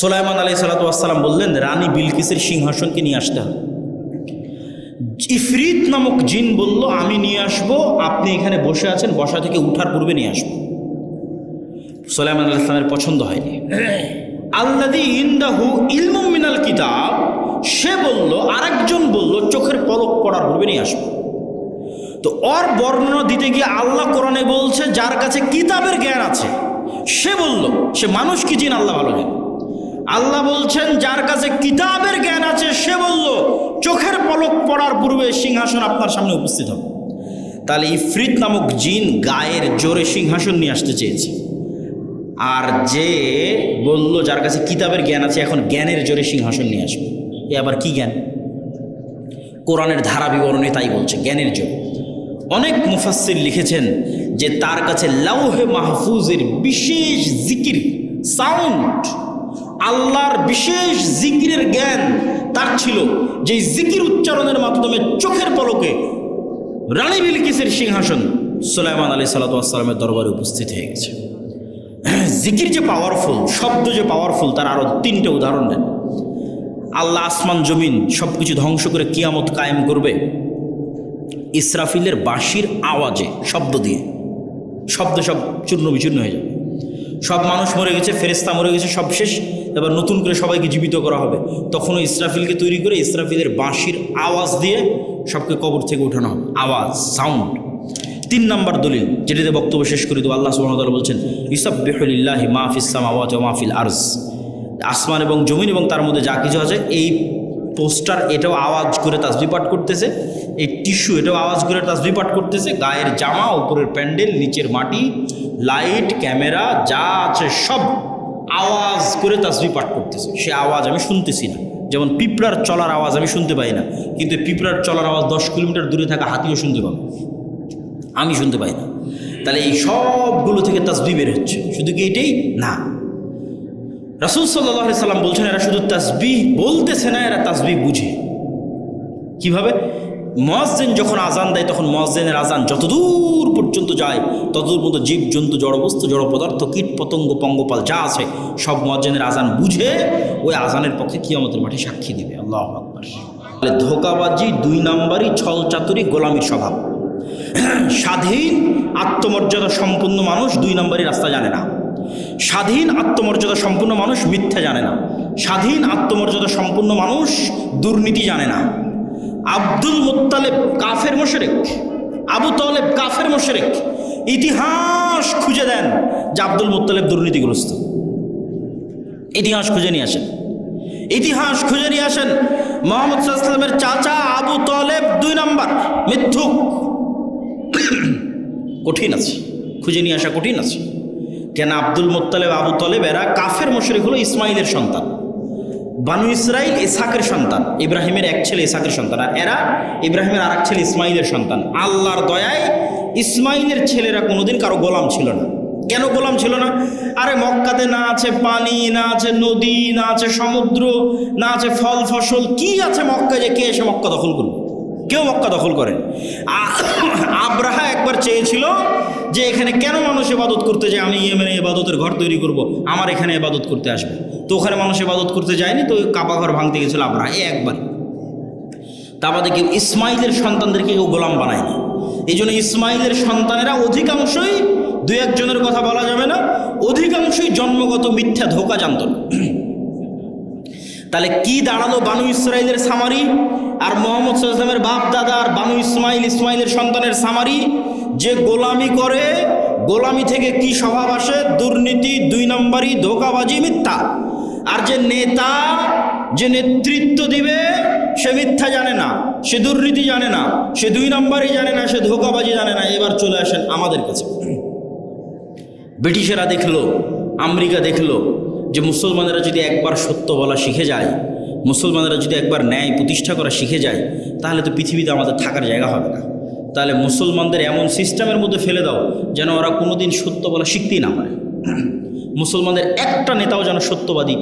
সুলাইমান আলাইহিস সালাতু ওয়াস সালাম বললেন, রানী বিলকিসের সিংহাসনকে নিয়ে আসতে হবে। ইফরিত নামক জিন বলল, আমি নিয়ে আসব, আপনি এখানে বসে আছেন, বসা থেকে উঠার পূর্বে নিয়ে আসবো। সুলাইমান আলাইহিস সালামের পছন্দ হয়নি। আল্লাযী ইনদাহু ইলমুম মিনাল কিতাব, সে বলল, আরেকজন বলল চোখের পলক পড়ার পূর্বে নিয়ে আসবো। তো ওর বর্ণনা দিতে গিয়ে আল্লাহ কোরআনে বলছে, যার কাছে কিতাবের জ্ঞান আছে সে বলল, সে মানুষ কি জিন আল্লাহ ভালো জানে। আল্লাহ বলছেন, যার কাছে কিতাবের জ্ঞান আছে সে বলল চোখের পলক পড়ার পূর্বে সিংহাসন আপনার সামনে উপস্থিত হবে। তাহলে ইফরিত নামক জিন গায়ের জোরে সিংহাসন নিয়ে আসতে চেয়েছে, আর যে বলল যার কাছে কিতাবের জ্ঞান আছে এখন জ্ঞানের জোরে সিংহাসন নিয়ে আসবে। এ আবার কি জ্ঞান? কোরআনের ধারা বিবরণে তাই বলছে, জ্ঞানের জোরে। অনেক মুফাসসির লিখেছেন যে তার কাছে লাউহে মাহফুজের বিশেষ জিকির সাউন্ড, আল্লাহর বিশেষ জিকিরের জ্ঞান তার ছিল, যে জিকির উচ্চারণের মাধ্যমে চোখের পলকে রানী বিলকিসের সিংহাসন সুলাইমান আলাইহিস সালাতু ওয়াস সালামের দরবারে উপস্থিত হয়ে গেছে। জিকির যে পাওয়ারফুল, শব্দ যে পাওয়ারফুল, তার আরও 3টে উদাহরণ দেন। আল্লাহ আসমান জমিন সব কিছু ধ্বংস করে কিয়ামত কায়েম করবে ইসরাফিলের বাঁশির আওয়াজে, শব্দ দিয়ে। শব্দ সব চূর্ণ বিচূর্ণ হয়ে যাবে, সব মানুষ মরে গেছে, ফেরেশতা মরে গেছে, সব শেষ। এবার নতুন করে সবাইকে জীবিত করা হবে। তখনও ইসরাফিলকে তৈরি করে ইসরাফিলের বাঁশির আওয়াজ দিয়ে সবকে কবর থেকে উঠানো হবে, আওয়াজ, সাউন্ড। 3 নম্বর দলিল, যেটিতে বক্তব্য শেষ করে দেবো, আল্লাহ সুবহানাহু ওয়া তাআলা বলছেন, ইউসাব্বিহু লিল্লাহি মা ফিস সামাওয়াতি ওয়া মা ফিল আরজ, আসমান এবং জমিন এবং তার মধ্যে যা কিছু আছে, এই পোস্টার এটাও আওয়াজ করে তাসবিহ পাঠ করতেছে, এই টিস্যু এটাও আওয়াজ করে তাসবিহ পাঠ করতেছে, গায়ের জামা, উপরের প্যান্ডেল, নিচের মাটি, লাইট, ক্যামেরা যা আছে সব আওয়াজ করে তাসবিহ পাঠ করতেছে। সে আওয়াজ আমি শুনতেছি না, যেমন পিঁপড়ার চলার আওয়াজ আমি শুনতে পাই না, কিন্তু পিঁপড়ার চলার আওয়াজ 10 কিলোমিটার দূরে থাকা হাতিও শুনতে পাবে, আমি শুনতে পাই না। তাহলে এই সবগুলো থেকে তাসবিহ বের হচ্ছে। শুধু কি এটাই না, রাসূল সাল্লাল্লাহু আলাইহি সাল্লাম বলছেন, এরা শুধু তাসবিহ বলতেছে না, এরা তাসবিহ বুঝে। কিভাবে? মুয়াজ্জিন যখন আজান দেয় তখন মুয়াজ্জিনের আজান যতদূর পর্যন্ত যায় ততদূর পর্যন্ত জীব জন্তু, জড়বস্তু, জড় পদার্থ, কীট পতঙ্গ, পঙ্গপাল যা আছে সব মুয়াজ্জিনের আজান বুঝে ওই আজানের পক্ষে কিয়ামতের মাঠে সাক্ষী দিবে। আল্লাহু আকবার। তাহলে ধোঁকাবাজি, 2 নম্বরই ছল চাতুরি, গোলামির স্বভাব। স্বাধীন আত্মমর্যাদা সম্পন্ন মানুষ 2 নম্বরই রাস্তা জানে না। স্বাধীন আত্মমর্যাদা সম্পন্ন মানুষ মিথ্যা জানে না। স্বাধীন আত্মমর্যাদা সম্পন্ন মানুষ দুর্নীতি জানে না। আব্দুল মুত্তালিব কাফের মুশরিক, আবু তালেব কাফের মুশরিক। ইতিহাস খুঁজে দেন যে আব্দুল মুত্তালিব দুর্নীতিগ্রস্ত। ইতিহাস খুঁজে নিয়ে আসেন, ইতিহাস খুঁজে নিয়ে আসেন। মুহাম্মদ সাল্লাল্লাহু আলাইহি ওয়াসাল্লামের চাচা আবু তালেব 2 নম্বর মিথ্যুক। কঠিন আছে, খুঁজে নিয়ে আসা কঠিন আছে। কেন? আব্দুল মুত্তালিব, আবু তালেব এরা কাফের মুশরিক, হলো ইসমাইলের সন্তান। বানু ইসরাইল ইসহাকের সন্তান, ইব্রাহিমের এক ছেলে ইসহাকের সন্তান, আর এরা ইব্রাহিমের আর এক ছেলে ইসমাইলের সন্তান। আল্লাহর দয়ায় ইসমাইলের ছেলেরা কোনোদিন কারো গোলাম ছিল না। কেন গোলাম ছিল না? আরে মক্কাতে না আছে পানি, না আছে নদী, না আছে সমুদ্র, না আছে ফল ফসল, কি আছে মক্কা যে কে এসে মক্কা দখল করবে? কেউ মক্কা দখল করে। আব্রাহা একবার চেয়েছিল যে এখানে কেন মানুষ ইবাদত করতে যায়, আমি ইয়েমেনে ইবাদতের ঘর তৈরি করব, আমার এখানে ইবাদত করতে আসবে। তো ওখানে মানুষ ইবাদত করতে যায়নি, তো কাবা ঘর ভাঙতে গেছিল আব্রাহা একবার। তা বাদে কেউ ইসমাইলের সন্তানদেরকে কেউ গোলাম বানায়নি। এই জন্য ইসমাইলের সন্তানেরা অধিকাংশই, 2-1 জনের কথা বলা যাবে না, অধিকাংশই জন্মগত মিথ্যা, ধোঁকা জানত না। তাহলে কি দাঁড়ালো? বানু ইসরাইলের সামারি আর মুহাম্মদ সাল্লাল্লাহু আলাইহি ওয়াসাল্লামের বাপ দাদা আর বানু ইসমাইল, ইসমাইলের সন্তানের সামারি। যে গোলামি করে, গোলামি থেকে কি স্বভাব আসে? দুর্নীতি, 2 নম্বরই ধোঁকাবাজি, মিথ্যা। আর যে নেতা, যে নেতৃত্ব দিবে, সে মিথ্যা জানে না, সে দুর্নীতি জানে না, সে 2 নম্বরই জানে না, সে ধোঁকাবাজি জানে না। এবার চলে আসেন আমাদের কাছে। ব্রিটিশেরা দেখলো, আমেরিকা দেখলো যে মুসলমানেরা যদি একবার সত্য বলা শিখে যায়, মুসলমানেরা যদি একবার ন্যায় প্রতিষ্ঠা করা শিখে যায়, তাহলে তো পৃথিবীতে আমাদের থাকার জায়গা হবে না। তাহলে মুসলমানদের এমন সিস্টেমের মধ্যে ফেলে দাও যেন ওরা কোনোদিন সত্য বলা শিখতেই না পারে। মুসলমানদের একটা নেতাও যেন সত্যবাদী,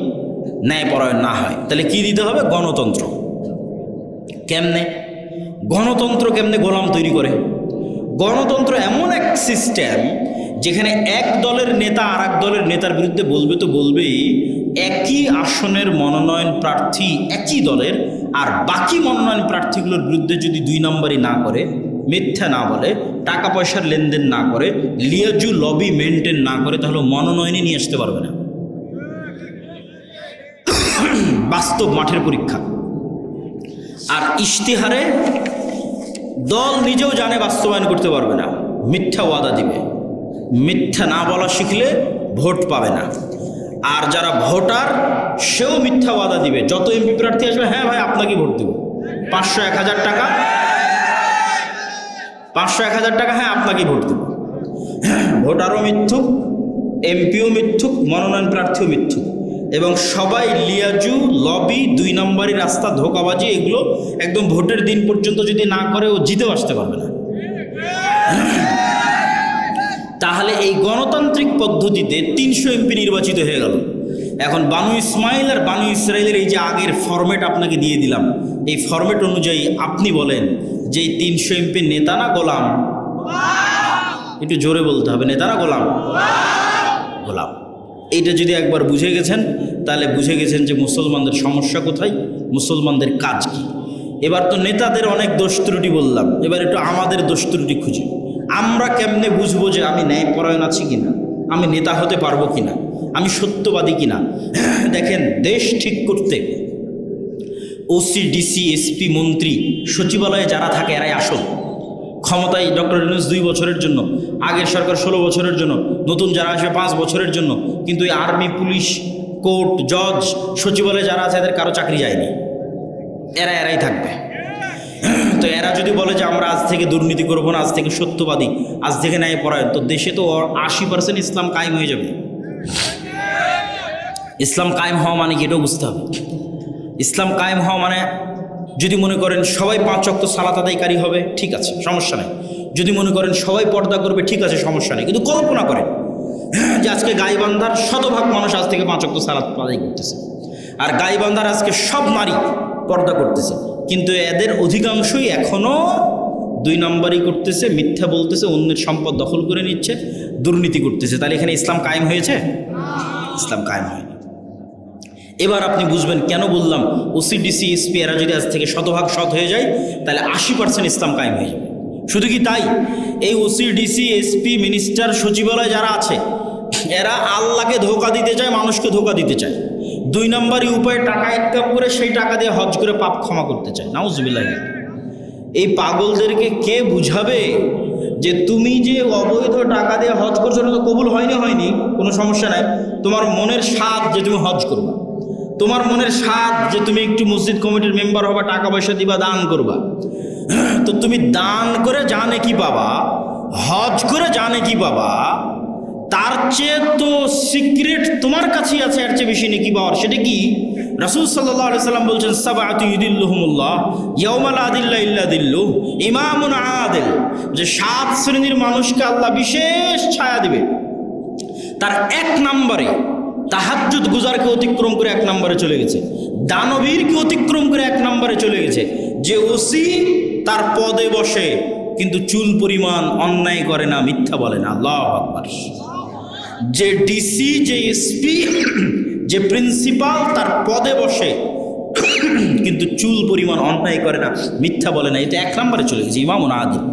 ন্যায়পরায়ণ না হয়। তাহলে কি দিতে হবে? গণতন্ত্র। কেমনে গণতন্ত্র? কেমনে গোলাম তৈরি করে? গণতন্ত্র এমন এক সিস্টেম যেখানে এক দলের নেতা আর এক দলের নেতার বিরুদ্ধে বলবে তো বলবেই, একই আসনের মনোনয়ন প্রার্থী একই দলের আর বাকি মনোনয়ন প্রার্থীগুলোর বিরুদ্ধে যদি 2 নম্বরই না করে, মিথ্যা না বলে, টাকা পয়সার লেনদেন না করে, লিয়াজু লবি মেনটেন না করে, তাহলে মনোনয়নই নিয়ে আসতে পারবে না। বাস্তব মাঠের পরীক্ষা। আর ইশতেহারে দল নিজেও জানে বাস্তবায়ন করতে পারবে না, মিথ্যা ওয়াদা দিবে। মিথ্যা না বলা শিখলে ভোট পাবে না। আর যারা ভোটার সেও মিথ্যা ওয়াদা দিবে। যত এমপি প্রার্থী আসবে, হ্যাঁ ভাই আপনাকে ভোট দেব, 500-1000 টাকা, 500-1000 টাকা, হ্যাঁ আপনাকে ভোট দেব। ভোটারও মিথ্যুক, এমপিও মিথ্যুক, মনোনয়ন প্রার্থীও মিথ্যুক, এবং সবাই লিয়াজু লবি 2 নম্বরই রাস্তা, ধোঁকাবাজি, এগুলো একদম ভোটের দিন পর্যন্ত যদি না করে ও জিতেও আসতে পারবে না। তাহলে এই গণতান্ত্রিক পদ্ধতিতে 300 এমপি নির্বাচিত হয়ে গেল। এখন বানু ইসমাইল আর বানু ইসরায়েলের এই যে আগের ফরম্যাট আপনাকে দিয়ে দিলাম, এই ফরম্যাট অনুযায়ী আপনি বলেন যে এই 300 এমপি নেতা না গোলাম? একটু জোরে বলতে হবে, নেতা না গোলাম? গোলাম। এইটা যদি একবার বুঝে গেছেন, তাহলে বুঝে গেছেন যে মুসলমানদের সমস্যা কোথায়, মুসলমানদের কাজ কি। এবার তো নেতাদের অনেক দোষ ত্রুটি বললাম, এবার একটু আমাদের দোষ ত্রুটি খুঁজি। আমরা কেমনে বুঝবো যে আমি ন্যায়পরায়ণ আছি কিনা, আমি নেতা হতে পারবো কিনা, আমি সত্যবাদী কিনা? দেখেন, দেশ ঠিক করতে ওসি, ডিসি, এসপি, মন্ত্রী, সচিবালয়ে যারা থাকে এরাই আসল। ক্ষমতায় ডক্টর ইউনূস 2 বছরের জন্য, আগের সরকার 16 বছরের জন্য, নতুন যারা আসবে 5 বছরের জন্য। কিন্তু এই আর্মি, পুলিশ, কোর্ট, জজ, সচিবালয়ে যারা আছে এদের কারো চাকরি যায়নি, এরাই থাকবে। তো এরা যদি বলে যে আমরা আজ থেকে দুর্নীতি করবো না, আজ থেকে সত্যবাদী, আজ থেকে ন্যায়পরায়ণ, তো দেশে তো 80% ইসলাম কায়েম হয়ে যাবে। ইসলাম কায়েম হওয়া মানে কি, এটাও বুঝতে হবে। ইসলাম কায়েম হওয়া মানে, যদি মনে করেন সবাই 5 ওয়াক্ত সালাত আদায়কারী হবে, ঠিক আছে, সমস্যা নেই। যদি মনে করেন সবাই পর্দা করবে, ঠিক আছে, সমস্যা নেই। কিন্তু কল্পনা করেন যে আজকে গাইবান্ধার শতভাগ মানুষ আজ থেকে 5 ওয়াক্ত সালাত আদায় করতেছে, আর গাইবান্ধার আজকে সব নারী পর্দা করতেছে, কিন্তু এদের অধিকাংশই এখনও 2 নম্বরই করতেছে, মিথ্যা বলতেছে, অন্যের সম্পদ দখল করে নিচ্ছে, দুর্নীতি করতেছে। তাহলে এখানে ইসলাম কায়েম হয়েছে? ইসলাম কায়েম হয়নি। এবার আপনি বুঝবেন কেন বললাম ওসি, ডিসি, এসপি এরা যদি আজ থেকে শতভাগ সৎ হয়ে যায়, তাহলে 80% ইসলাম কায়েম হয়ে যাবে। শুধু কি তাই, এই ওসি, ডিসি, এসপি, মিনিস্টার, সচিবালয় যারা আছে, এরা আল্লাহকে ধোঁকা দিতে চায়, মানুষকে ধোঁকা দিতে চায়। 2 নম্বরই উপায়ে টাকা ইনকাম করে সেই টাকা দিয়ে হজ করে পাপ ক্ষমা করতে চায়। নাউজুবিল্লাহ। এই পাগলদেরকে কে বুঝাবে যে তুমি যে অবৈধ টাকা দিয়ে হজ করছো, তো কবুল হয়নি, কোনো সমস্যা নাই। তোমার মনের স্বাদ যে তুমি হজ করবা, তোমার মনের স্বাদ যে তুমি একটু মসজিদ কমিটির মেম্বার হবা, টাকা পয়সা দিবা, দান করবা, তো তুমি দান করে জানে কি পাবা, হজ করে জানে কি পাবা, তার চেয়ে তো সিক্রেট তোমার কাছেই আছে, এর চেয়ে বেশি নেকি পাওয়ার। সেটা কি? রাসূল সাল্লাল্লাহু আলাইহি সাল্লাম বলছেন, সাবআতু ইউদিল্লুহুমুল্লাহ ইয়াওমা লা দিল্লা ইল্লা দিল্লুহ, ইমামুন আদিল, যে 7 শ্রেণীর মানুষকে আল্লাহ বিশেষ ছায়া দিবে। তার 1 নম্বরে তাহাজ্জুদ গুজারকে অতিক্রম করে 1 নম্বরে চলে গেছে, দানবীরকে অতিক্রম করে 1 নম্বরে চলে গেছে, যে ওসি তার পদে বসে কিন্তু চুল পরিমাণ অন্যায় করে না, মিথ্যা বলে না। আল্লাহু আকবার। যে ডিসি, যে এসপি, যে প্রিন্সিপাল তার পদে বসে কিন্তু চুল পরিমাণ অন্যায় করে না, মিথ্যা বলে না, এটা 1 নম্বরে চলে গেছে, ইমামুন আদিল।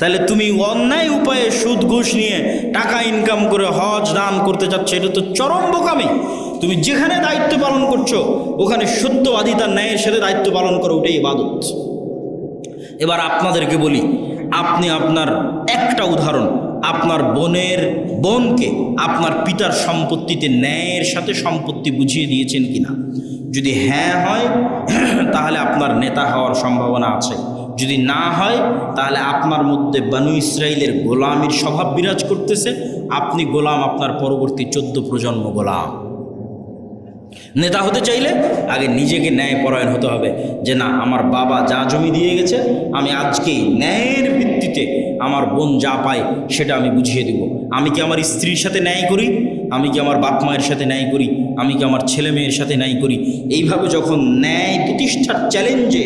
তাহলে তুমি অন্যায় উপায়ে সুদ ঘুষ নিয়ে টাকা ইনকাম করে হজ দান করতে যাচ্ছ, এটা তো চরম বোকামি। তুমি যেখানে দায়িত্ব পালন করছো ওখানে সত্যবাদিতার ন্যায়ের সাথে দায়িত্ব পালন করো, ওটাই ইবাদত। এবার আপনাদেরকে বলি, আপনি আপনার একটা উদাহরণ, আপনার বোনকে আপনার পিতার সম্পত্তিতে ন্যায়ের সাথে সম্পত্তি বুঝিয়ে দিয়েছেন কিনা? যদি হ্যাঁ হয় তাহলে আপনার নেতা হওয়ার সম্ভাবনা আছে, যদি না হয় তাহলে আপনার মধ্যে বানু ইসরাইলের গোলামির স্বভাব বিরাজ করতেছে, আপনি গোলাম, আপনার পরবর্তী 14 প্রজন্ম গোলাম। নেতা হতে চাইলে আগে নিজেকে ন্যায়পরায়ণ হতে হবে, যে না, আমার বাবা যা জমি দিয়ে গেছে, আমি আজকেই ন্যায়ের ভিত্তিতে আমার বোন যা পায় সেটা আমি বুঝিয়ে দেব। আমি কি আমার স্ত্রীর সাথে ন্যায় করি, আমি কি আমার বাপ মায়ের সাথে ন্যায় করি, আমি কি আমার ছেলে মেয়ের সাথে ন্যায় করি। এইভাবে যখন ন্যায় প্রতিষ্ঠার চ্যালেঞ্জে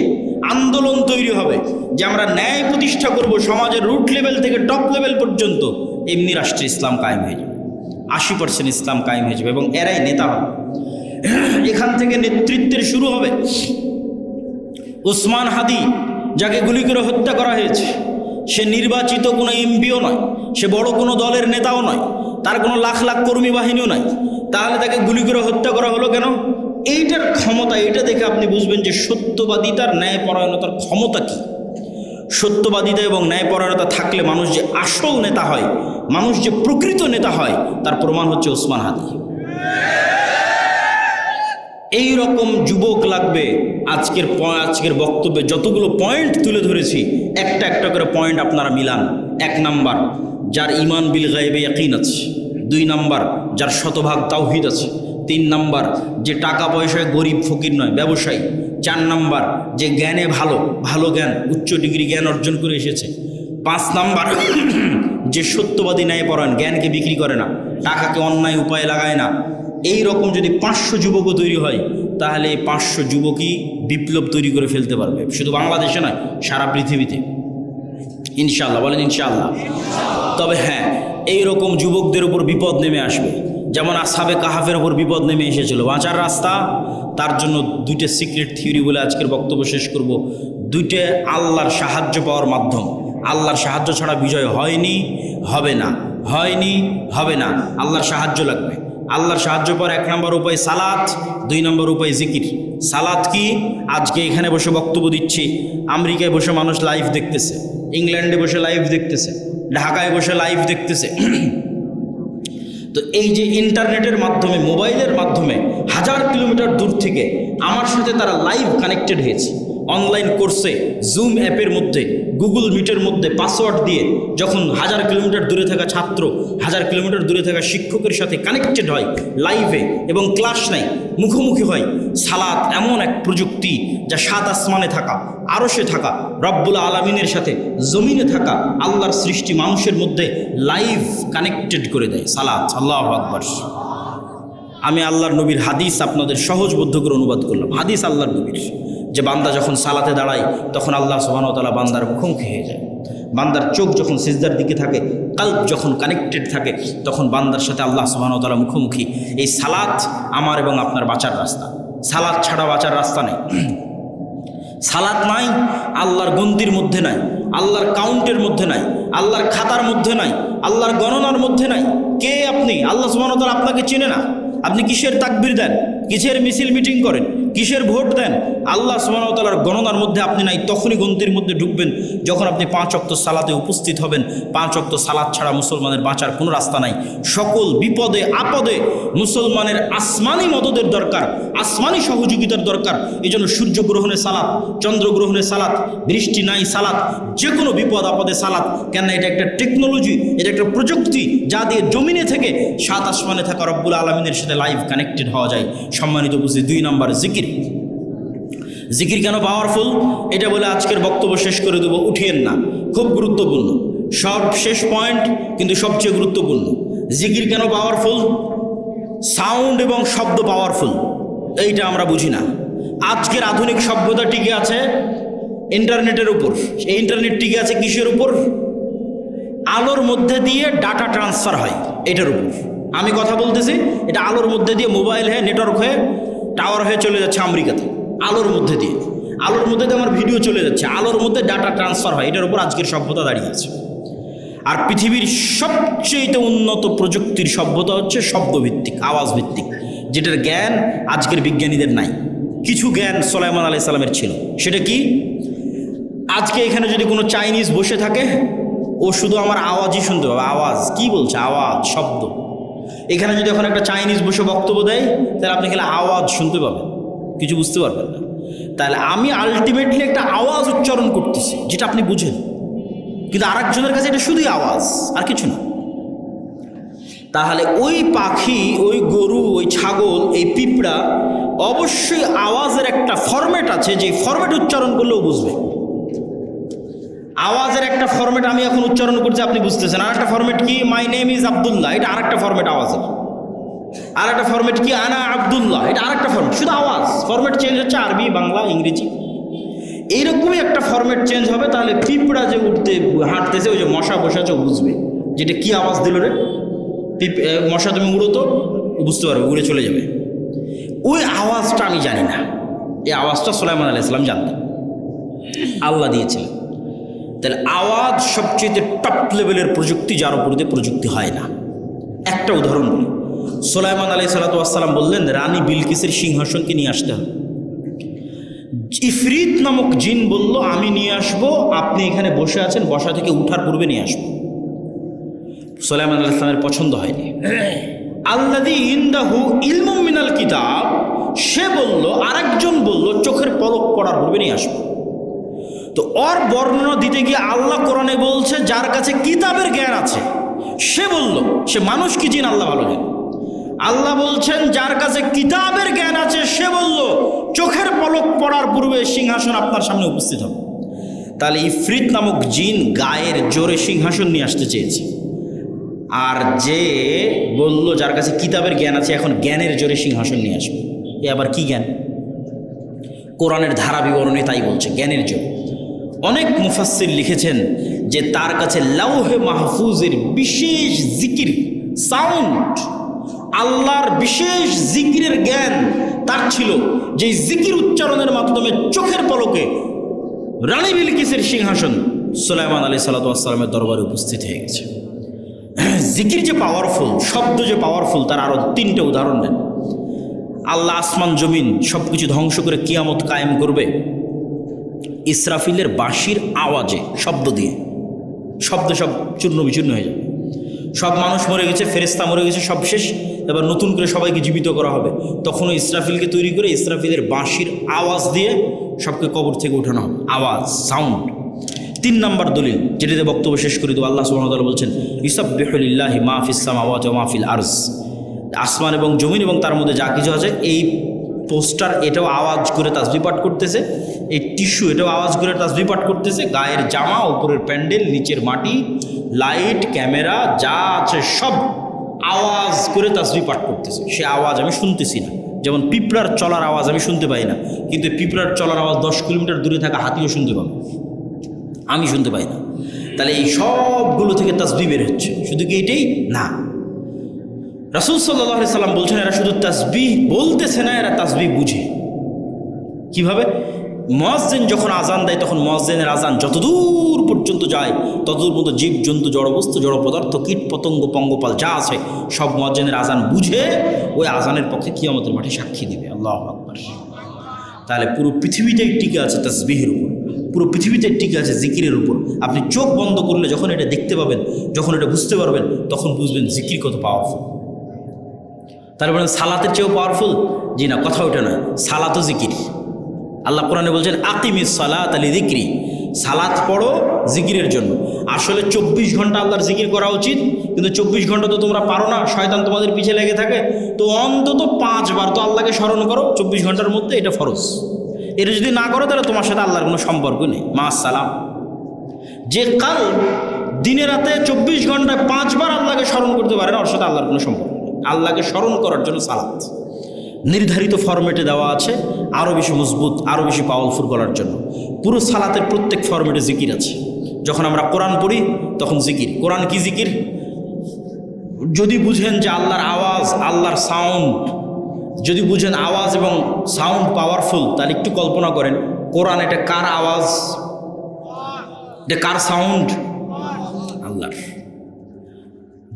আন্দোলন তৈরি হবে যে আমরা ন্যায় প্রতিষ্ঠা করব সমাজের রুট লেভেল থেকে টপ লেভেল পর্যন্ত, এমনি রাষ্ট্রে ইসলাম কায়েম হয়ে যাবে। 80% ইসলাম কায়েম হয়ে যাবে এবং এরাই নেতা হবে। এখান থেকে নেতৃত্বের শুরু হবে। ওসমান হাদি যাকে গুলি করে হত্যা করা হয়েছে, সে নির্বাচিত কোনো এমপিও নয়, সে বড় কোনো দলের নেতাও নয়, তার কোনো লাখ লাখ কর্মী বাহিনীও নাই, তাহলে তাকে গুলি করে হত্যা করা হলো কেন? এইটার ক্ষমতা, এটা দেখে আপনি বুঝবেন যে সত্যবাদিতার ন্যায়পরায়ণতার ক্ষমতা কী। সত্যবাদিতা এবং ন্যায়পরায়ণতা থাকলে মানুষ যে আসল নেতা হয়, মানুষ যে প্রকৃত নেতা হয়, তার প্রমাণ হচ্ছে ওসমান হাদি। এই রকম যুবক লাগবে। আজকের বক্তব্যে যতগুলো পয়েন্ট তুলে ধরেছি, একটা একটা করে পয়েন্ট আপনারা মিলান। 1 নাম্বার, যার ঈমান বিল গায়বে ইয়াকিন আছে। 2 নাম্বার, যার শতভাগ তাওহীদ আছে। 3 নাম্বার, যে টাকা পয়সায় গরিব ফকির নয়, ব্যবসায়ী। 4 নাম্বার, যে জ্ঞানে ভালো জ্ঞান, উচ্চ ডিগ্রি জ্ঞান অর্জন করে এসেছে। 5 নাম্বার, যে সত্যবাদী ন্যায়পরায়ণ, জ্ঞানকে বিক্রি করে না, টাকাকে অন্যায় উপায়ে লাগায় না। এই রকম যদি 500 যুবকও তৈরি হয়, তাহলে এই 500 যুবকই বিপ্লব তৈরি করে ফেলতে পারবে, শুধু বাংলাদেশে নয়, সারা পৃথিবীতে। ইনশাআল্লাহ বলেন ইনশাআল্লাহ। তবে হ্যাঁ, এই রকম যুবকদের উপর বিপদ নেমে আসবে, যেমন আসহাবে কাহাফের উপর বিপদ নেমে এসেছিল। বাঁচার রাস্তা, তার জন্য 2টে সিক্রেট থিওরি বলে আজকের বক্তব্য শেষ করব। 2টে আল্লাহর সাহায্য পাওয়ার মাধ্যম। আল্লাহর সাহায্য ছাড়া বিজয় হয়নি, হবে না, হয়নি, হবে না। আল্লাহর সাহায্য লাগবে। আল্লাহর সাহায্য পাওয়ার 1 নম্বর উপায় সালাত, 2 নম্বর উপায় জিকির। সালাত কি? আজকে এখানে বসে বক্তব্য দিচ্ছি, আমেরিকায় বসে মানুষ লাইভ দেখতেছে, ইংল্যান্ডে বসে লাইভ দেখতেছে, ঢাকায় বসে লাইভ দেখতেছে। তো এই যে ইন্টারনেটের মাধ্যমে, মোবাইলের মাধ্যমে 1000 কিলোমিটার দূর থেকে আমার সাথে তারা লাইভ কানেক্টেড হয়েছে। অনলাইন কোর্সে জুম অ্যাপের মধ্যে, গুগল মিটের মধ্যে পাসওয়ার্ড দিয়ে যখন 1000 কিলোমিটার দূরে থাকা ছাত্র 1000 কিলোমিটার দূরে থাকা শিক্ষকের সাথে কানেক্টেড হয় লাইভে এবং ক্লাস নেয়, মুখোমুখি হয়। সালাত এমন এক প্রযুক্তি যা 7 আসমানে থাকা, আরশে থাকা রব্বুল আলামিনের সাথে জমিনে থাকা আল্লাহর সৃষ্টি মানুষের মধ্যে লাইভ কানেক্টেড করে দেয়। সালাত, আল্লাহু আকবার। আমি আল্লাহর নবীর হাদিস আপনাদের সহজবোধ্য করে অনুবাদ করলাম। হাদিস আল্লাহর নবীর, যে বান্দা যখন সালাতে দাঁড়ায় তখন আল্লাহ সুবহানাহু ওয়া তাআলা বান্দার মুখোমুখি হয়ে যায়। বান্দার চোখ যখন সিজদার দিকে থাকে, কলব যখন কানেক্টেড থাকে, তখন বান্দার সাথে আল্লাহ সুবহানাহু ওয়া তাআলা মুখোমুখি। এই সালাত আমার এবং আপনার বাঁচার রাস্তা। সালাত ছাড়া বাঁচার রাস্তা নেই। সালাত নাই, আল্লাহর গন্তির মধ্যে নাই, আল্লাহর কাউন্টের মধ্যে নাই, আল্লাহর খাতার মধ্যে নাই, আল্লাহর গণনার মধ্যে নাই। কে আপনি? আল্লাহ সুবহানাহু ওয়া তাআলা আপনাকে চেনে না। আপনি কিসের তাকবীর দেন, কিসের মিছিল মিটিং করেন, কিসের ভোট দেন, আল্লাহ সুবহানাহু ওয়া তাআলার গণনার মধ্যে আপনি নাই। তখনই গন্তির মধ্যে ঢুকবেন যখন আপনি 5 ওয়াক্ত সালাতে উপস্থিত হবেন। 5 ওয়াক্ত সালাত ছাড়া মুসলমানের বাঁচার কোনো রাস্তা নাই। সকল বিপদে আপদে মুসলমানের আসমানি মদদের দরকার, আসমানি সহযোগিতার দরকার। এই জন্য সূর্যগ্রহণে সালাত, চন্দ্রগ্রহণে সালাত, বৃষ্টি নাই সালাত, যে কোনো বিপদ আপদে সালাত। কেন? এটা একটা টেকনোলজি, এটা একটা প্রযুক্তি যা দিয়ে জমিনে থেকে 7 আসমানে থাকা রব্বুল আলামিনের সাথে লাইভ কানেক্টেড হওয়া যায়। সম্মানিত উপস্থিতি, 2 নম্বর জিকির। জিকির কেন পাওয়ারফুল এটা বলে আজকের বক্তব্য শেষ করে দেবো। উঠিয়েন না, খুব গুরুত্বপূর্ণ। সব শেষ পয়েন্ট কিন্তু সবচেয়ে গুরুত্বপূর্ণ। জিকির কেন পাওয়ারফুল? সাউন্ড এবং শব্দ পাওয়ারফুল, এইটা আমরা বুঝি না। আজকের আধুনিক সভ্যতা টিকে আছে ইন্টারনেটের উপর। এই ইন্টারনেট টিকে আছে কিসের উপর? আলোর মধ্যে দিয়ে ডাটা ট্রান্সফার হয়, এটার উপর আমি কথা বলতেছি। এটা আলোর মধ্যে দিয়ে মোবাইল হয়ে, নেটওয়ার্ক হয়ে, টাওয়ার হয়ে চলে যাচ্ছে আমেরিকাতে। আলোর মধ্যে দিয়ে আমার ভিডিও চলে যাচ্ছে, আলোর মধ্যে ডাটা ট্রান্সফার হয়। এটার উপর আজকের সভ্যতা দাঁড়িয়ে আছে। আর পৃথিবীর সবচেয়ে উন্নত প্রযুক্তির সভ্যতা হচ্ছে শব্দভিত্তিক, আওয়াজ ভিত্তিক, যেটার জ্ঞান আজকের বিজ্ঞানীদের নাই। কিছু জ্ঞান সুলাইমান আলাইহিস সালামের ছিল। সেটা কি? আজকে এখানে যদি কোনো চাইনিজ বসে থাকে, ও শুধু আমার আওয়াজই শুনতে পাবে। আওয়াজ কি বলছে? আওয়াজ, শব্দ। এখানে যদি এখন একটা চাইনিজ বসে বক্তব্য দেয়, তাহলে আপনি খেলে আওয়াজ শুনতে পাবেন, কিছু বুঝতে পারবেন না। তাহলে আমি আলটিমেটলি একটা আওয়াজ উচ্চারণ করতেছি, যেটা আপনি বুঝেন, কিন্তু আরেকজনের কাছে এটা শুধুই আওয়াজ, আর কিছু না। তাহলে ওই পাখি, ওই গরু, ওই ছাগল, এই পিঁপড়া অবশ্যই আওয়াজের একটা ফরম্যাট আছে, যে ফরম্যাট উচ্চারণ করলেও বুঝবে। আওয়াজের একটা ফরম্যাট আমি এখন উচ্চারণ করছি, আপনি বুঝতেছেন। আর একটা ফরম্যাট কি? মাই নেম ইজ আব্দুল্লাহ, এটা আরেকটা ফরম্যাট আওয়াজের। আর একটা ফরম্যাট কি? আনা আব্দুল্লাহ, এটা আরেকটা ফরম্যাট। শুধু আওয়াজ, ফরম্যাট চেঞ্জ হচ্ছে, আরবি, বাংলা, ইংরেজি, এইরকমই একটা ফরম্যাট চেঞ্জ হবে। তাহলে পিঁপড়া যে উঠতে হাঁটতেছে, ওই যে মশা বসে আছে, ও বুঝবে যেটা কি আওয়াজ দিল রে। মশা তুমি উড়ো তো, বুঝতে পারবে, উড়ে চলে যাবে। ওই আওয়াজটা আমি জানি না, এই আওয়াজটা সুলাইমান আলাইহিস সালাম জানতেন, আল্লাহ দিয়েছিলেন। তাহলে আওয়াজ সবচেয়ে টপ লেভেলের প্রযুক্তি, যার উপর দিয়ে প্রযুক্তি হয় না। একটা উদাহরণ বলি, সুলাইমান আলাইহিস সালাম বললেন রানী বিলকিসের সিংহাসনকে নিয়ে আসতে হবে। ইফরিত নামক জিন বলল আমি নিয়ে আসবো, আপনি এখানে বসে আছেন, বসা থেকে উঠার পূর্বে নিয়ে আসবো। সুলাইমান আলাইহিস সালামের পছন্দ হয়নি। আল্লাযী ইনদাহু ইলমুম মিনাল কিতাব, সে বলল, আরেকজন বলল চোখের পলক পড়ার পূর্বে নিয়ে আসবো। তো ওর বর্ণনা দিতে গিয়ে আল্লাহ কোরআনে বলছে যার কাছে কিতাবের জ্ঞান আছে, সে বলল, সে মানুষ কি জিন আল্লাহ ভালো জানে। আল্লাহ বলছেন যার কাছে কিতাবের জ্ঞান আছে সে বলল চোখের পলক পড়ার পূর্বে সিংহাসন আপনার সামনে উপস্থিত হবে। তাহলে ইফরিত নামক জিন গায়ের জোরে সিংহাসন নিয়ে আসতে চেয়েছে, আর যে বলল যার কাছে কিতাবের জ্ঞান আছে এখন জ্ঞানের জোরে সিংহাসন নিয়ে আসবে। এ আবার কি জ্ঞান? কোরআনের ধারা বিবরণে তাই বলছে, জ্ঞানের জোরে। অনেক মুফাসসির লিখেছেন যে তার কাছে লাউহে মাহফুজের বিশেষ জিকির, সাউন্ড, আল্লাহর বিশেষ জিকিরের জ্ঞান তার ছিল, যে জিকির উচ্চারণের মাধ্যমে চোখের পলকে রানী বিলকিসের সিংহাসন সুলাইমান আলাইহিস সালামের দরবারে উপস্থিত হয়ে গেছে। জিকির যে পাওয়ারফুল, শব্দ যে পাওয়ারফুল, তার আরও 3টে উদাহরণ দেন। আল্লাহ আসমান জমিন সব কিছু ধ্বংস করে কিয়ামত কায়েম করবে ইসরাফিলের বাঁশির আওয়াজে, শব্দ দিয়ে। শব্দ সব চূর্ণ বিচূর্ণ হয়ে যাবে, সব মানুষ মরে গেছে, ফেরেশতা মরে গেছে, সব শেষ। এবার নতুন করে সবাইকে জীবিত করা হবে। তখনও ইসরাফিলকে তৈরি করে ইসরাফিলের বাঁশির আওয়াজ দিয়ে সবকে কবর থেকে উঠানো হবে, আওয়াজ, সাউন্ড। 3 নম্বর দলিল, যেটিতে বক্তব্য শেষ করে দেবো, আল্লাহ সুবহানাহু ওয়া তাআলা বলছেন ইউসাব্বিহু লিল্লাহি মা ফিস সামাওয়াতি ওয়া মা ফিল আরজ, আসমান এবং জমিন এবং তার মধ্যে যা কিছু আছে। এই পোস্টার এটাও আওয়াজ করে তাসবিহ পাঠ করতেছে, এই টিস্যু এটাও আওয়াজ করে তাসবিহ পাঠ করতেছে, গায়ের জামা, উপরের প্যান্ডেল, নিচের মাটি, লাইট, ক্যামেরা যা আছে সব আওয়াজ করে তাসবিহ পাঠ করতেছে। সে আওয়াজ আমি শুনতেছি না, যেমন পিঁপড়ার চলার আওয়াজ আমি শুনতে পাই না, কিন্তু পিঁপড়ার চলার আওয়াজ 10 কিলোমিটার দূরে থাকা হাতিও শুনতে পাবে, আমি শুনতে পাই না। তাহলে এই সবগুলো থেকে তাসবিহ বের হচ্ছে। শুধু কি এটাই না, রাসূল সাল্লাল্লাহু আলাইহি সাল্লাম বলছেন এরা শুধু তাসবিহ বলতেছে না, এরা তাসবিহ বুঝে। কিভাবে? মুয়াজ্জিন যখন আজান দেয় তখন মুয়াজ্জিনের আজান যতদূর পর্যন্ত যায় ততদূর পর্যন্ত জীব জন্তু, জড়বস্তু, জড় পদার্থ, কীট পতঙ্গ, পঙ্গপাল যা আছে সব মুয়াজ্জিনের আজান বুঝে ওই আজানের পক্ষে কিয়ামতের মাঠে সাক্ষী দিবে। আল্লাহু আকবার। তাহলে পুরো পৃথিবীটাই টিকে আছে তাসবিহের উপর, পুরো পৃথিবীতে টিকে আছে জিকিরের উপর। আপনি চোখ বন্ধ করলে যখন এটা দেখতে পাবেন, যখন এটা বুঝতে পারবেন, তখন বুঝবেন জিকির কত পাওয়ারফুল। তাহলে বলেন সালাতের চেয়েও পাওয়ারফুল? জি না, কথা ওটা নয়, সালাতও জিকির। আল্লাহ কোরআনে বলছেন আকিমিস সালাত লিযিকরি, সালাত পড়ো জিকিরের জন্য। আসলে 24 ঘন্টা আল্লাহর জিকির করা উচিত, কিন্তু 24 ঘন্টা তো তোমরা পারো না, শয়তান তোমাদের পিছে লেগে থাকে। তো অন্তত 5 বার তো আল্লাহকে স্মরণ করো 24 ঘন্টার মধ্যে, এটা ফরজ। এটা যদি না করো তাহলে তোমার সাথে আল্লাহর কোনো সম্পর্ক নেই। মা সালাম। যে কাল দিনে রাতে 24 ঘন্টায় 5 বার আল্লাহকে স্মরণ করতে পারে না, ওর সাথে আল্লাহর কোনো সম্পর্ক নেই। আল্লাহকে স্মরণ করার জন্য সালাত নির্ধারিত ফরম্যাটে দেওয়া আছে, আরও বেশি মজবুত, আরও বেশি পাওয়ারফুল করার জন্য। পুরো সালাতের প্রত্যেক ফরম্যাটে জিকির আছে। যখন আমরা কোরআন পড়ি তখন জিকির। কোরআন কি জিকির? যদি বুঝেন যে আল্লাহর আওয়াজ, আল্লাহর সাউন্ড, যদি বুঝেন আওয়াজ এবং সাউন্ড পাওয়ারফুল, তাহলে একটু কল্পনা করেন কোরআন এটা কার আওয়াজ, এটা কার সাউন্ড? আল্লাহর।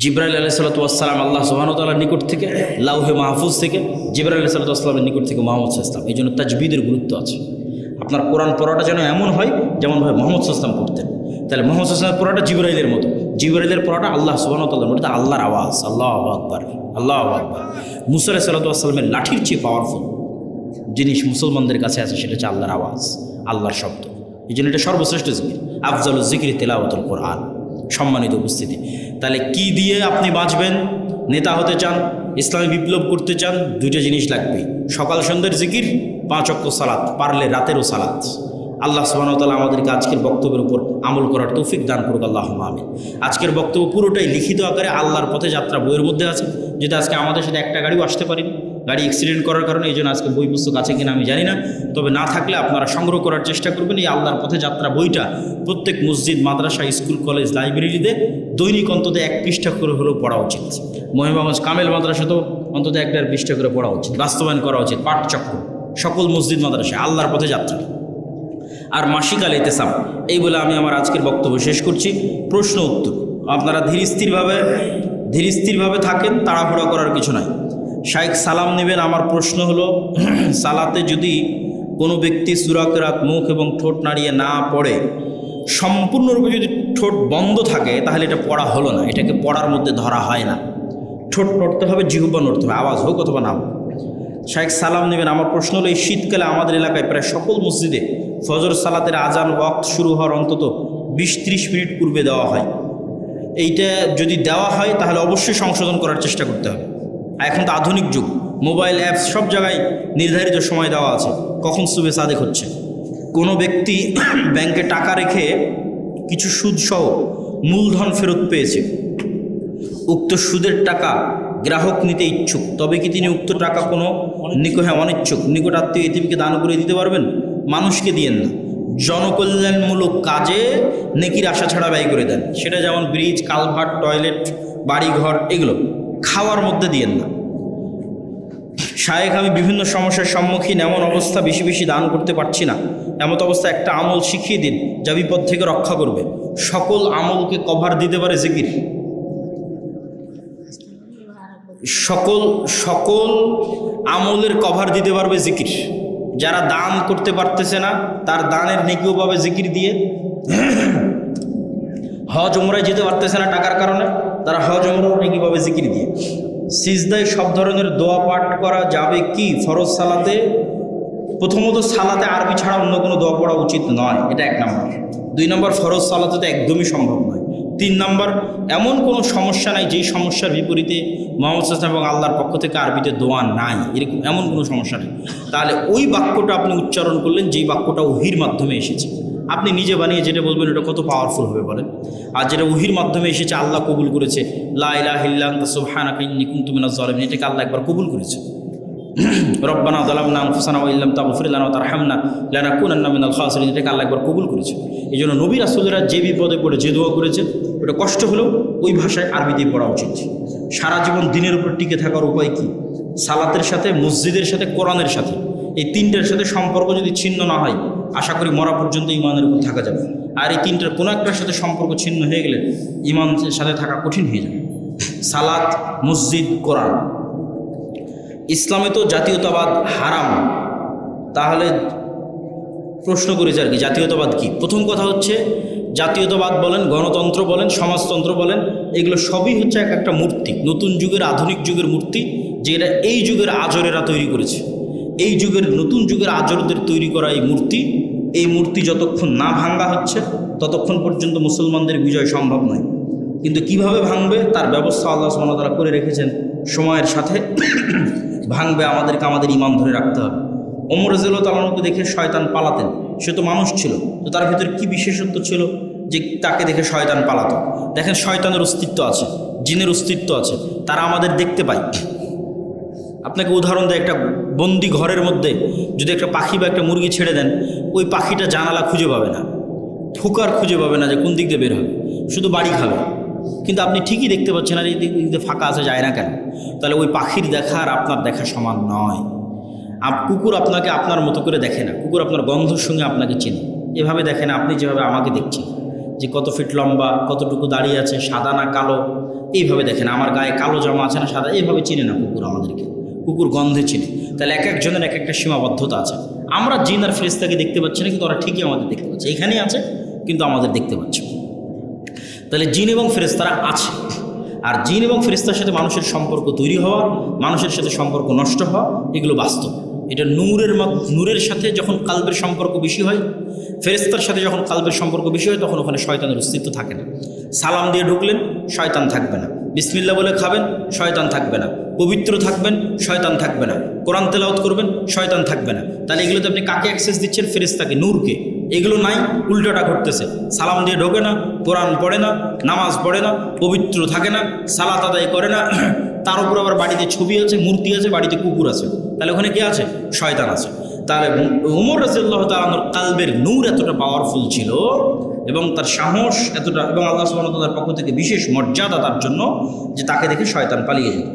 জিবরাইল আলাইহিসসালাতু ওয়াসসালাম আল্লাহ সুবহানাহু ওয়া তাআলার নিকট থেকে, লাউহে মাহফুজ থেকে, জিবরাইল আলাইহিসসালাতু ওয়াসসালামের নিকট থেকে মুহাম্মদ সাল্লাল্লাহু আলাইহি ওয়াসাল্লাম। এই জন্য তাজবিদের গুরুত্ব আছে। আপনার কোরআন পড়াটা যেন এমন হয় যেমনভাবে মুহাম্মদ সাল্লাল্লাহু আলাইহি ওয়াসাল্লাম পড়তেন। তাহলে মুহাম্মদ সাল্লাল্লাহু আলাইহি ওয়াসাল্লামের পড়াটা জিবরাইলের মতো, জিবরাইলের পড়াটা আল্লাহ সুবহানাহু ওয়া তাআলার মতো, এটা আল্লাহর আওয়াজ। আল্লাহু আকবার, আল্লাহু আকবার। মুসা আলাইহিসসালাতু ওয়াসসালামের লাঠির চেয়ে পাওয়ারফুল জিনিস মুসলমানদের কাছে আছে, সেটা হচ্ছে আল্লাহর আওয়াজ, আল্লাহর শব্দ। এই জন্য এটা সর্বশ্রেষ্ঠ জিকির। আফজালুজ যিকরি তিলাওয়াতুল কোরআন। সম্মানিত উপস্থিতি, তাহলে কি দিয়ে আপনি বাঁচবেন? নেতা হতে চান, ইসলামী বিপ্লব করতে চান, 2টা জিনিস লাগবে, সকাল সন্ধ্যের জিকির, 5 ওয়াক্ত সালাত, পারলে রাতেরও সালাত। আল্লাহ সুবহানাহু ওয়া তাআলা আমাদেরকে আজকের বক্তব্যের উপর আমল করার তৌফিক দান করুক, আল্লাহুম্মা আমিন। আজকের বক্তব্য পুরোটাই লিখিত আকারে আল্লাহর পথে যাত্রা বইয়ের মধ্যে আছে, যেটা আজকে আমাদের সাথে একটা গাড়িও আসতে পারিনি, গাড়ি অ্যাক্সিডেন্ট করার কারণে। এই জন্য আজকে বই পুস্তক আছে কিনা আমি জানি না, তবে না থাকলে আপনারা সংগ্রহ করার চেষ্টা করবেন। এই আল্লাহর পথে যাত্রা বইটা প্রত্যেক মসজিদ, মাদ্রাসা, স্কুল, কলেজ, লাইব্রেরিতে দৈনিক অন্তত 1 পৃষ্ঠা করে হলেও পড়া উচিত। মহিমাগঞ্জ কামেল মাদ্রাসাতেও অন্তত 1-1.5 পৃষ্ঠা করে পড়া উচিত, বাস্তবায়ন করা উচিত। পাঠচক্র সকল মসজিদ মাদ্রাসায় আল্লাহর পথে যাত্রা। আর মাসিক আল ইতিসাম, এই বলে আমি আমার আজকের বক্তব্য শেষ করছি। প্রশ্ন উত্তর আপনারা ধীর স্থিরভাবে থাকেন, তাড়াহুড়া করার কিছু নাই। শাইখ সালাম নেবেন। আমার প্রশ্ন হলো, সালাতে যদি কোনো ব্যক্তি সূরা কিরাত মুখ এবং ঠোঁট নাড়িয়ে না পড়ে, সম্পূর্ণরূপে যদি ঠোঁট বন্ধ থাকে, তাহলে এটা পড়া হলো না, এটাকে পড়ার মধ্যে ধরা হয় না। ঠোঁট নড়তে হবে, জিহ্বা নড়তে হবে, আওয়াজ হোক অথবা না হোক। শাইখ সালাম নেবেন। আমার প্রশ্ন হলো, এই শীতকালে আমাদের এলাকায় প্রায় সকল মসজিদে ফজর সালাতের আজান ওয়াক্ত শুরু হওয়ার অন্তত 20-30 মিনিট পূর্বে দেওয়া হয়। এইটা যদি দেওয়া হয় তাহলে অবশ্যই সংশোধন করার চেষ্টা করতে হবে। এখন তো আধুনিক যুগ, মোবাইল অ্যাপস সব জায়গায় নির্ধারিত সময় দেওয়া আছে কখন সুবে সাদেক হচ্ছে। কোনো ব্যক্তি ব্যাংকে টাকা রেখে কিছু সুদসহ মূলধন ফেরত পেয়েছে, উক্ত সুদের টাকা গ্রাহক নিতে ইচ্ছুক, তবে কি তিনি উক্ত টাকা কোনো অনিচ্ছুক নিকট আত্মীয় এতিমকে দান করে দিতে পারবেন? মানুষকে দিয়েন না, জনকল্যাণমূলক কাজে নেকির আশা ছাড়া ব্যয় করে দেন। সেটা যেমন ব্রিজ, কালভার্ট, টয়লেট, বাড়িঘর, এগুলো খাওয়ার মধ্যে দিয়েন না। শায়েখ, আমি বিভিন্ন সমস্যার সম্মুখীন, এমন অবস্থা বেশি বেশি দান করতে পারছি না। এমত অবস্থা একটা আমল শিখিয়ে দিন যা বিপদ থেকে রক্ষা করবে। সকল আমলকে কভার দিতে পারে জিকির। সকল আমলের কভার দিতে পারবে জিকির। যারা দান করতে পারতেছে না, তার দানের নেকিও পাবে জিকির দিয়ে। হজ উমরায় যেতে পারতেছে না টাকার কারণে, তারা হজ উমরাও নেকি পাবে জিকির দিয়ে। সিজদায় সব ধরনের দোয়া পাঠ করা যাবে কি ফরজ সালাতে? প্রথমত, সালাতে আরবি ছাড়া অন্য কোনো দোয়া পড়া উচিত নয়, এটা 1 নম্বর। 2 নম্বর, ফরজ সালাতে তো একদমই সম্ভব নয়। 3 নম্বর, এমন কোনো সমস্যা নাই যেই সমস্যার বিপরীতে মুহাম্মদ সাল্লাল্লাহু আলাইহি ওয়াসাল্লাম এবং আল্লাহর পক্ষ থেকে আরবিতে দোয়া নাই, এরকম এমন কোনো সমস্যা নেই। তাহলে ওই বাক্যটা আপনি উচ্চারণ করলেন যেই বাক্যটা ওহির মাধ্যমে এসেছে। আপনি নিজে বানিয়ে যেটা বলবেন ওটা কত পাওয়ারফুল হবে বলেন। আর যেটা ওহির মাধ্যমে এসেছে, আল্লাহ কবুল করেছে, লা ইলাহা ইল্লা আনতা সুবহানাকা ইন্নী কুনতু মিনাজ জালিমিন, এটাকে আল্লাহ একবার কবুল করেছে। রব্বানা যালামনা আনফুসানা ওয়া ইল্লাম তাগফির লানা ওয়া তারহামনা লানাকুনান্না মিনাল খাসিরিন, এটাকে আল্লাহ একবার কবুল করেছে। এই জন্য নবী রাসূলরা যে বিপদে পড়ে যে দোয়া করেছেন, ওটা কষ্ট হলেও ওই ভাষায় আরবিতেই পড়া উচিত। সারা জীবন দিনের উপর টিকে থাকার উপায় কি? সালাতের সাথে, মসজিদের সাথে, কোরআনের সাথে, এই 3টার সাথে সম্পর্ক যদি ছিন্ন না হয়, আশা করি মরা পর্যন্ত ইমানের উপর থাকা যাবে। আর এই 3টার কোনো একটার সাথে সম্পর্ক ছিন্ন হয়ে গেলে ইমানের সাথে থাকা কঠিন হয়ে যাবে। সালাত, মসজিদ, কোরআন। ইসলামে তো জাতীয়তাবাদ হারাম, তাহলে প্রশ্ন করেছে আর কি, জাতীয়তাবাদ কি? প্রথম কথা হচ্ছে, জাতীয়তাবাদ বলেন, গণতন্ত্র বলেন, সমাজতন্ত্র বলেন, এগুলো সবই হচ্ছে একটা মূর্তি, নতুন যুগের, আধুনিক যুগের মূর্তি, যেটা এই যুগের আজরেরা তৈরি করেছে। এই যুগের, নতুন যুগের আজরদের তৈরি করা এই মূর্তি যতক্ষণ না ভাঙ্গা হচ্ছে ততক্ষণ পর্যন্ত মুসলমানদের বিজয় সম্ভব নয়। কিন্তু কিভাবে ভাঙবে তার ব্যবস্থা আল্লাহ সুবহানাহু ওয়া তাআলা করে রেখেছেন। সময়ের সাথে ভাঙবে, আমাদেরকে আমাদের ঈমান ধরে রাখতে হবে। ওমর রাদিয়াল্লাহু তাআলা আনহুকে দেখে শয়তান পালাতেন, সে তো মানুষ ছিল, তো তার ভিতরে কি বিশেষত্ব ছিল যে তাকে দেখে শয়তান পালাতো? দেখেন, শয়তানের অস্তিত্ব আছে, জিনের অস্তিত্ব আছে, তারা আমাদের দেখতে পায়। আপনাকে উদাহরণ দেয়, একটা বন্দি ঘরের মধ্যে যদি একটা পাখি বা একটা মুরগি ছেড়ে দেন, ওই পাখিটা জানালা খুঁজে পাবে না, ফুকার খুঁজে পাবে না যে কোন দিক দিয়ে বের হবে, শুধু বাড়ি খাবে। কিন্তু আপনি ঠিকই দেখতে পাচ্ছেন, আর এই দিক দিয়ে ফাঁকা আছে, যায় না কেন? তাহলে ওই পাখির দেখা আর আপনার দেখা সমান নয়। কুকুর আপনাকে আপনার মতো করে দেখে না, কুকুর আপনার গন্ধর সঙ্গে আপনাকে চেনে। এভাবে দেখে না আপনি যেভাবে আমাকে দেখছেন, যে কত ফিট লম্বা, কতটুকু দাঁড়িয়ে আছে, সাদা না কালো, এইভাবে দেখে না। আমার গায়ে কালো জামা আছে না সাদা, এইভাবে চিনে না কুকুর আমাদেরকে। কুকুর গন্ধে চিনে। তাহলে এক একজনের এক একটা সীমাবদ্ধতা আছে। আমরা জিন আর ফেরেশতাকে দেখতে পাচ্ছি না, কিন্তু ওরা ঠিকই আমাদের দেখতে পাচ্ছে। এখানেই আছে, কিন্তু আমাদের দেখতে পাচ্ছে। তাহলে জিন এবং ফেরেশতারা আছে। আর জিন এবং ফেরেশতার সাথে মানুষের সম্পর্ক তৈরি হওয়া, মানুষের সাথে সম্পর্ক নষ্ট হওয়া, এগুলো বাস্তব। এটা নূরের সাথে যখন কালবের সম্পর্ক বেশি হয়, ফেরেশতার সাথে যখন কালবের সম্পর্ক বেশি হয়, তখন ওখানে শয়তানের অস্তিত্ব থাকে না। সালাম দিয়ে ঢুকলেন, শয়তান থাকবে না। বিসমিল্লাহ বলে খাবেন, শয়তান থাকবে না। পবিত্র থাকবেন, শয়তান থাকবে না। কোরআন তেলাওয়াত করবেন, শয়তান থাকবে না। তাহলে এগুলোতে আপনি কাকে অ্যাক্সেস দিচ্ছেন? ফেরেশতাকে, নূরকে। এগুলো নাই, উল্টোটা ঘটতেছে। সালাম দিয়ে ঢোকে না, কোরআন পড়ে না, নামাজ পড়ে না, পবিত্র থাকে না, সালাত আদায় করে না, তার উপর আবার বাড়িতে ছবি আছে, মূর্তি আছে, বাড়িতে কুকুর আছে, তাহলে ওখানে কে আছে? শয়তান আছে। তাহলে ওমর রাদিয়াল্লাহু তাআলা আনহুর কালবের নূর এতটা পাওয়ারফুল ছিল এবং তার সাহস এতটা, এবং আল্লাহ সুবহানাহু ওয়া তাআলার পক্ষ থেকে বিশেষ মর্যাদা তার জন্য যে তাকে দেখে শয়তান পালিয়ে যেত।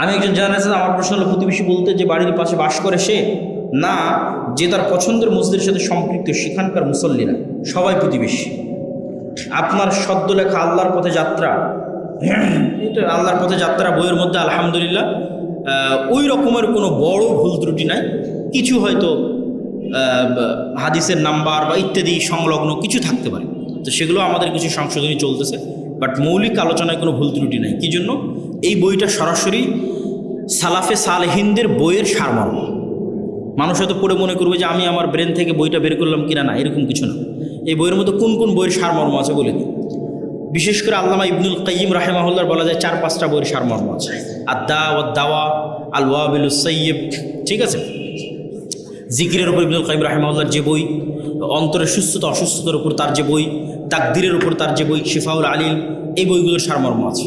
আমি একজন জানাতে আমার প্রশ্ন হলো, প্রতিবেশী বলতে যে বাড়ির পাশে বাস করে সে, না যে তার পছন্দের মসজিদের সাথে সম্পৃক্ত, সেখানকার মুসল্লিরা সবাই প্রতিবেশী। আপনার সদ্য লেখা আল্লাহর পথে যাত্রা, এটা আল্লাহর পথে যাত্রা বইয়ের মধ্যে আলহামদুলিল্লাহ ওই রকমের কোনো বড় ভুল ত্রুটি নাই। কিছু হয়তো হাদিসের নাম্বার বা ইত্যাদি সংলগ্ন কিছু থাকতে পারে, তো সেগুলো আমাদের কিছু সংশোধনী চলতেছে, বাট মৌলিক আলোচনায় কোনো ভুল ত্রুটি নাই। কি জন্য? এই বইটা সরাসরি সালাফে সালেহিনদের বইয়ের সারমর্ম। মানুষ হয়তো পড়ে মনে করবে যে আমি আমার ব্রেন থেকে বইটা বের করলাম কিনা, না, এরকম কিছু না। এই বইয়ের মধ্যে কোন কোন বইয়ের সারমর্ম আছে বলে দিই। বিশেষ করে আল্লামা ইবনুল কাইয়িম রাহিমাহুল্লাহ বলা যায় 4-5টা বইয়ের সারমর্ম আছে। আদ-দা ওয়াদ দাওয়া, আল ওয়াবিলুস সাইয়্যিব, ঠিক আছে। জিকিরের উপর ইবনুল কাইয়িম রাহিমাহুল্লাহর যে বই, অন্তরের সুস্থতা অসুস্থতার উপর তার যে বই, তাকদীরের উপর তার যে বই শিফাউল আলিল, এই বইগুলোর সারমর্ম আছে।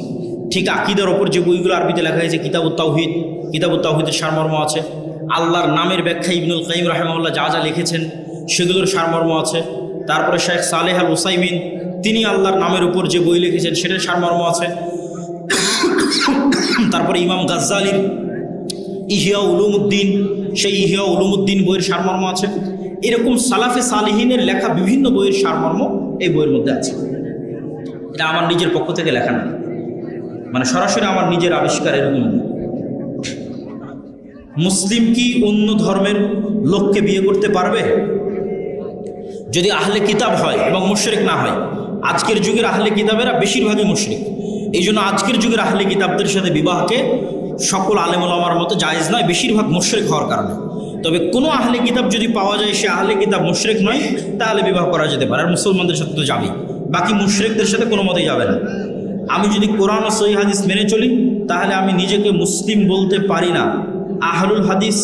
ঠিক আকীদার উপর যে বইগুলো আরবিতে লেখা হয়েছে, কিতাবুত তাওহীদ, কিতাবুত তাওহীদের সারমর্ম আছে। আল্লাহর নামের ব্যাখ্যা ইবনুল কাইয়িম রাহিমাহুল্লাহ যা যা লিখেছেন সেগুলোর সারমর্ম আছে। তারপরে শেখ সালেহ আল উসাইমিন তিনি আল্লাহর নামের উপর যে বই লিখেছেন সেটার সারমর্ম আছে। তারপরে ইমাম গাজ্জালির ইহিয়া উলুমুদ্দিন, সেই ইহিয়া উলুমুদ্দিন বইয়ের সারমর্ম আছে। এরকম সালাফে সালেহিনের লেখা বিভিন্ন বইয়ের সারমর্ম এই বইয়ের মধ্যে আছে। এটা আমার নিজের পক্ষ থেকে লেখা না, মানে সরাসরি আমার নিজের আবিষ্কার এরকম। মুসলিম কি অন্য ধর্মের লোককে বিয়ে করতে পারবে যদি আহলে কিতাব হয় এবং মুশরিক না হয়? আজকের যুগের আহলে কিতাবেরা বেশিরভাগই মুশরিক, এই জন্য আজকের যুগের আহলে কিতাবদের সাথে বিবাহকে সকল আলেম ওলামার মতো জায়েজ নয়, বেশিরভাগ মুশরিক হওয়ার কারণে। তবে কোনো আহলে কিতাব যদি পাওয়া যায় সে আহলে কিতাব মুশরিক নয়, তাহলে বিবাহ করা যেতে পারে। আর মুসলমানদের সাথে তো যাবেই, বাকি মুশরিকদের সাথে কোনো মতেই যাবে না। আমি যদি কোরআন ও সহিহ হাদিস মেনে চলি তাহলে আমি নিজেকে মুসলিম বলতে পারি না। আহলুল হাদিস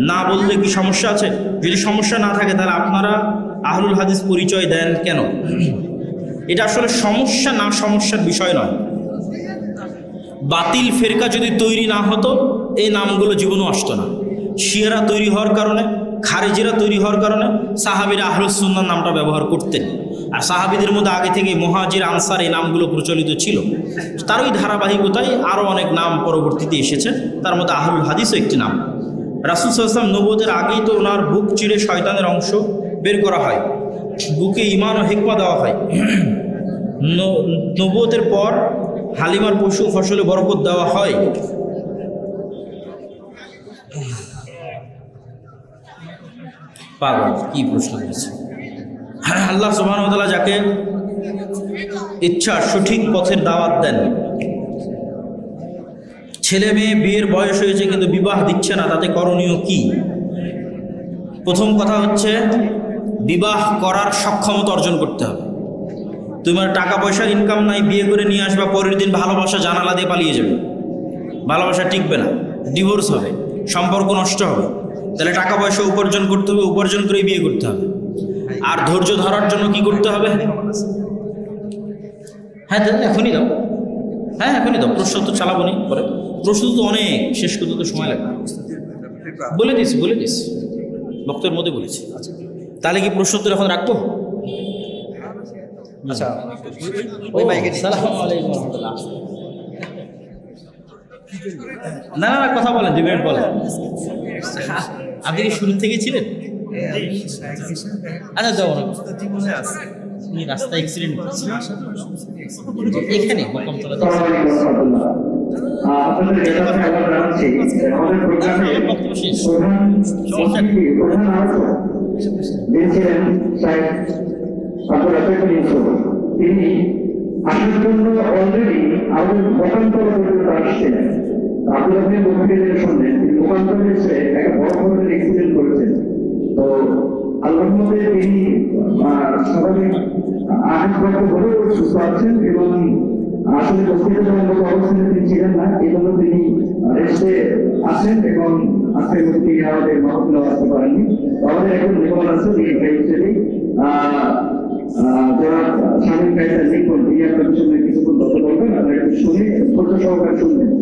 না বললে কি সমস্যা আছে? যদি সমস্যা না থাকে তাহলে আপনারা আহলুল হাদিস পরিচয় দেন কেন? এটা আসলে সমস্যা না, সমস্যার বিষয় নয়। বাতিল ফেরকা যদি তৈরি না হতো এই নামগুলো জীবনও আসতো না। শিয়ারা তৈরি হওয়ার কারণে, খারেজিরা তৈরি হওয়ার কারণে সাহাবীরা আহলুস সুন্নাহ নামটা ব্যবহার করতেন। আর সাহাবীদের মধ্যে আগে থেকে মুহাজির, আনসার এই নামগুলো প্রচলিত ছিল। তারই ধারাবাহিকতায় আরও অনেক নাম পরবর্তীতে এসেছে, তার মধ্যে আহলুল হাদিসও একটি নাম। রাসূল সাল্লাল্লাহু আলাইহি ওয়াসাল্লাম নবুয়তের আগেই তো ওনার বুক চিরে শয়তানের অংশ বের করা হয়, বুকে ঈমান ও হিকমা দেওয়া হয়। নবুয়তের পর হালিমার পশু ফসলে বরকত দেওয়া হয়। পাগল, কি প্রশ্ন করেছে? আল্লাহ সুবহানাহু ওয়া তাআলা যাকে ইচ্ছা সঠিক পথের দাওয়াত দেন। ছেলে মেয়ে বিয়ের বয়স হয়েছে কিন্তু বিবাহ দিচ্ছে না, তাতে করণীয় কি? প্রথম কথা হচ্ছে বিবাহ করার সক্ষমতা অর্জন করতে হবে। তোমার টাকা পয়সার ইনকাম নাই, বিয়ে করে নিয়ে আসবা, পরের দিন ভালোবাসা জানালা দিয়ে পালিয়ে যাবে, ভালোবাসা টিকবে না, ডিভোর্স হবে, সম্পর্ক নষ্ট হবে। তাহলে টাকা পয়সা উপার্জন করতে হবে, উপার্জন করে বিয়ে করতে হবে। আর ধৈর্য ধরার জন্য কি করতে হবে? হ্যাঁ এখনই দাও, হ্যাঁ এখনই দাও, প্রশ্ন তো চালাবো নি পরে, প্রশ্ন তো অনেক, শেষ করতে তো সময় লাগবে। বলে দিস বক্তব্যের মধ্যে বলেছি। তাহলে কি প্রশ্ন তো এখন রাখবো? আচ্ছা, আসসালামু আলাইকুম ওয়া রাহমাতুল্লাহ। না কথা বলেন, 2 মিনিট বলেন। আপনি কি শুরু থেকেই ছিলেন? আচ্ছা যাও না, রাস্তা অ্যাক্সিডেন্ট এখানে বকমতলা তিনি আসার জন্য অলরেডি আমাদের মতান্তর পর্যন্ত আসছিলেন। আপনার আপনি বক্তব্যের শুনলেন তিনি মতান্তর এসে একটা বড় ধরনের এক্সিডেন্ট করেছেন। তো আল্লাহর মধ্যে তিনি স্বাভাবিক আঘাতপ্রাপ্ত হলেও সুস্থ আছেন এবং আসলে বক্তব্য দেওয়ার মতো অবস্থানে তিনি ছিলেন না, এই জন্য তিনি রেস্টে আছেন এবং আজকের মধ্যে তিনি আমাদের মহকুল্লাহ আসতে পারেননি। আমাদের এখন নির্মাণ আছে হিসেবেই যারা স্বামী কায়দা লিখুন, তিনি আপনার পিছনে কিছুক্ষণ তথ্য বলবেন, আপনারা একটু শুনে ধৈর্য সহকারে শুনবেন।